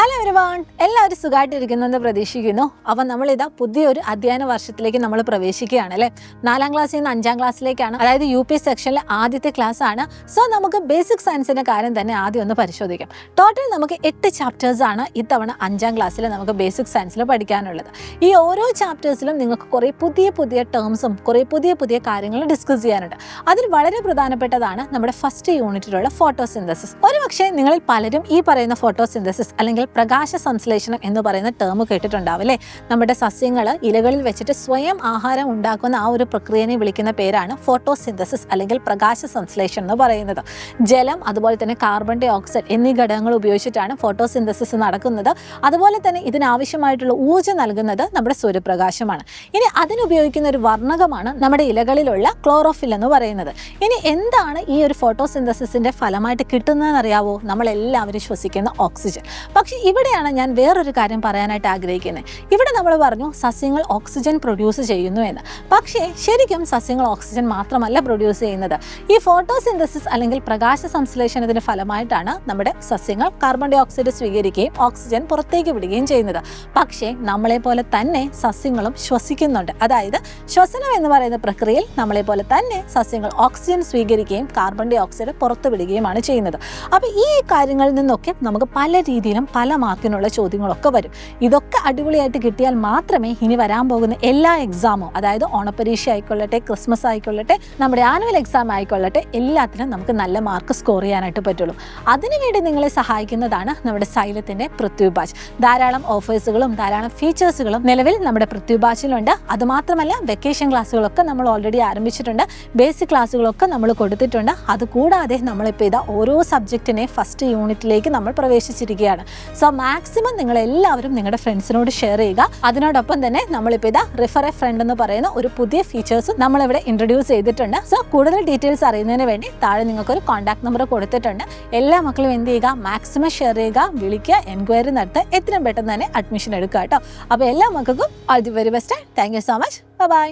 Hello everyone, എല്ലാവരും സുഖമായിട്ടിരിക്കുന്നെന്ന് പ്രതീക്ഷിക്കുന്നു. അപ്പം നമ്മളിതാ പുതിയൊരു അധ്യയന വർഷത്തിലേക്ക് നമ്മൾ പ്രവേശിക്കുകയാണ് അല്ലേ. 4ാം ക്ലാസ്സിൽ നിന്ന് 5ാം ക്ലാസ്സിലേക്കാണ്, അതായത് UP സെക്ഷനിലെ ആദ്യത്തെ ക്ലാസ് ആണ്. സോ നമുക്ക് ബേസിക് സയൻസിൻ്റെ കാര്യം തന്നെ ആദ്യം ഒന്ന് പരിശോധിക്കാം. ടോട്ടൽ നമുക്ക് 8 ചാപ്റ്റേഴ്സാണ് ഇത്തവണ 5ാം ക്ലാസ്സിൽ നമുക്ക് ബേസിക് സയൻസിൽ പഠിക്കാനുള്ളത്. ഈ ഓരോ ചാപ്റ്റേഴ്സിലും നിങ്ങൾക്ക് കുറേ പുതിയ ടേംസും കുറേ പുതിയ കാര്യങ്ങൾ ഡിസ്കസ് ചെയ്യാനുണ്ട്. അതിൽ വളരെ പ്രധാനപ്പെട്ടതാണ് നമ്മുടെ ഫസ്റ്റ് യൂണിറ്റിലുള്ള ഫോട്ടോസിന്തസിസ്. ഒരുപക്ഷെ നിങ്ങളിൽ പലരും ഈ പറയുന്ന ഫോട്ടോസിന്തസിസ് അല്ലെങ്കിൽ പ്രകാശ സംശ്ലേഷണം എന്ന് പറയുന്ന ടേം കേട്ടിട്ടുണ്ടാവും അല്ലേ. നമ്മുടെ സസ്യങ്ങൾ ഇലകളിൽ വെച്ചിട്ട് സ്വയം ആഹാരം ഉണ്ടാക്കുന്ന ആ ഒരു പ്രക്രിയനെ വിളിക്കുന്ന പേരാണ് ഫോട്ടോസിന്തസിസ് അല്ലെങ്കിൽ പ്രകാശ സംശ്ലേഷണം എന്ന് പറയുന്നത്. ജലം, അതുപോലെ തന്നെ കാർബൺ ഡൈ ഓക്സൈഡ് എന്നീ ഘടകങ്ങൾ ഉപയോഗിച്ചിട്ടാണ് ഫോട്ടോസിന്തസിസ് നടക്കുന്നത്. അതുപോലെ തന്നെ ഇതിനാവശ്യമായിട്ടുള്ള ഊർജ്ജം നൽകുന്നത് നമ്മുടെ സൂര്യപ്രകാശമാണ്. ഇനി അതിനുപയോഗിക്കുന്ന ഒരു വർണ്ണകമാണ് നമ്മുടെ ഇലകളിലുള്ള ക്ലോറോഫിൽ എന്ന് പറയുന്നത്. ഇനി എന്താണ് ഈ ഒരു ഫോട്ടോസിന്തസിസിന്റെ ഫലമായിട്ട് കിട്ടുന്നതെന്ന് അറിയാവോ? നമ്മളെല്ലാവരും ശ്വസിക്കുന്ന ഓക്സിജൻ. പക്ഷേ ഇവിടെയാണ് ഞാൻ വേറൊരു കാര്യം പറയാനായിട്ട് ആഗ്രഹിക്കുന്നത്. ഇവിടെ നമ്മൾ പറഞ്ഞു സസ്യങ്ങൾ ഓക്സിജൻ പ്രൊഡ്യൂസ് ചെയ്യുന്നു എന്ന്. പക്ഷേ ശരിക്കും സസ്യങ്ങൾ ഓക്സിജൻ മാത്രമല്ല പ്രൊഡ്യൂസ് ചെയ്യുന്നത്. ഈ ഫോട്ടോസിന്തസിസ് അല്ലെങ്കിൽ പ്രകാശ സംശ്ലേഷണത്തിന്റെ ഫലമായിട്ടാണ് നമ്മുടെ സസ്യങ്ങൾ കാർബൺ ഡൈ ഓക്സൈഡ് സ്വീകരിക്കുകയും ഓക്സിജൻ പുറത്തേക്ക് വിടുകയും ചെയ്യുന്നത്. പക്ഷേ നമ്മളെ പോലെ തന്നെ സസ്യങ്ങളും ശ്വസിക്കുന്നുണ്ട്. അതായത് ശ്വസനം എന്ന് പറയുന്ന പ്രക്രിയയിൽ നമ്മളെ പോലെ തന്നെ സസ്യങ്ങൾ ഓക്സിജൻ സ്വീകരിക്കുകയും കാർബൺ ഡൈ ഓക്സൈഡ് പുറത്തു വിടുകയുമാണ് ചെയ്യുന്നത്. അപ്പോൾ ഈ കാര്യങ്ങളിൽ നിന്നൊക്കെ നമുക്ക് പല രീതിയിലും പല മാർക്കിനുള്ള ചോദ്യങ്ങളൊക്കെ വരും. ഇതൊക്കെ അടിപൊളിയായിട്ട് കിട്ടിയാൽ മാത്രമേ ഇനി വരാൻ പോകുന്ന എല്ലാ എക്സാമും, അതായത് ഓണപരീക്ഷ ആയിക്കൊള്ളട്ടെ, ക്രിസ്മസ് ആയിക്കൊള്ളട്ടെ, നമ്മുടെ ആനുവൽ എക്സാം ആയിക്കൊള്ളട്ടെ, എല്ലാത്തിനും നമുക്ക് നല്ല മാർക്ക് സ്കോർ ചെയ്യാനായിട്ട് പറ്റുള്ളൂ. അതിനുവേണ്ടി നിങ്ങളെ സഹായിക്കുന്നതാണ് നമ്മുടെ സൈലത്തിൻ്റെ പൃഥ്വി ബാച്ച്. ധാരാളം ഓഫേഴ്സുകളും ധാരാളം ഫീച്ചേഴ്സുകളും നിലവിൽ നമ്മുടെ പൃഥ്വി ബാച്ചിലുണ്ട്. അതുമാത്രമല്ല വെക്കേഷൻ ക്ലാസ്സുകളൊക്കെ നമ്മൾ ഓൾറെഡി ആരംഭിച്ചിട്ടുണ്ട്. ബേസിക് ക്ലാസ്സുകളൊക്കെ നമ്മൾ കൊടുത്തിട്ടുണ്ട്. അതുകൂടാതെ നമ്മളിപ്പോൾ ഇതാ ഓരോ സബ്ജക്റ്റിനെ ഫസ്റ്റ് യൂണിറ്റിലേക്ക് നമ്മൾ പ്രവേശിച്ചിരിക്കുകയാണ്. സോ മാക്സിമം നിങ്ങളെല്ലാവരും നിങ്ങളുടെ ഫ്രണ്ട്സിനോട് ഷെയർ ചെയ്യുക. അതിനോടൊപ്പം തന്നെ നമ്മളിപ്പോൾ ഇതാ റിഫർ എ ഫ്രണ്ട് എന്ന് പറയുന്ന ഒരു പുതിയ ഫീച്ചേഴ്സും നമ്മളിവിടെ ഇൻട്രൊഡ്യൂസ് ചെയ്തിട്ടുണ്ട്. സോ കൂടുതൽ ഡീറ്റെയിൽസ് അറിയുന്നതിന് വേണ്ടി താഴെ നിങ്ങൾക്കൊരു കോൺടാക്ട് നമ്പർ കൊടുത്തിട്ടുണ്ട്. എല്ലാ മക്കളും എന്ത് ചെയ്യുക, മാക്സിമം ഷെയർ ചെയ്യുക, വിളിക്കുക, എൻക്വയറി നടത്തുക, എത്രയും പെട്ടെന്ന് തന്നെ അഡ്മിഷൻ എടുക്കുക കേട്ടോ. അപ്പോൾ എല്ലാ മക്കൾക്കും all the very best. Thank you so much. By.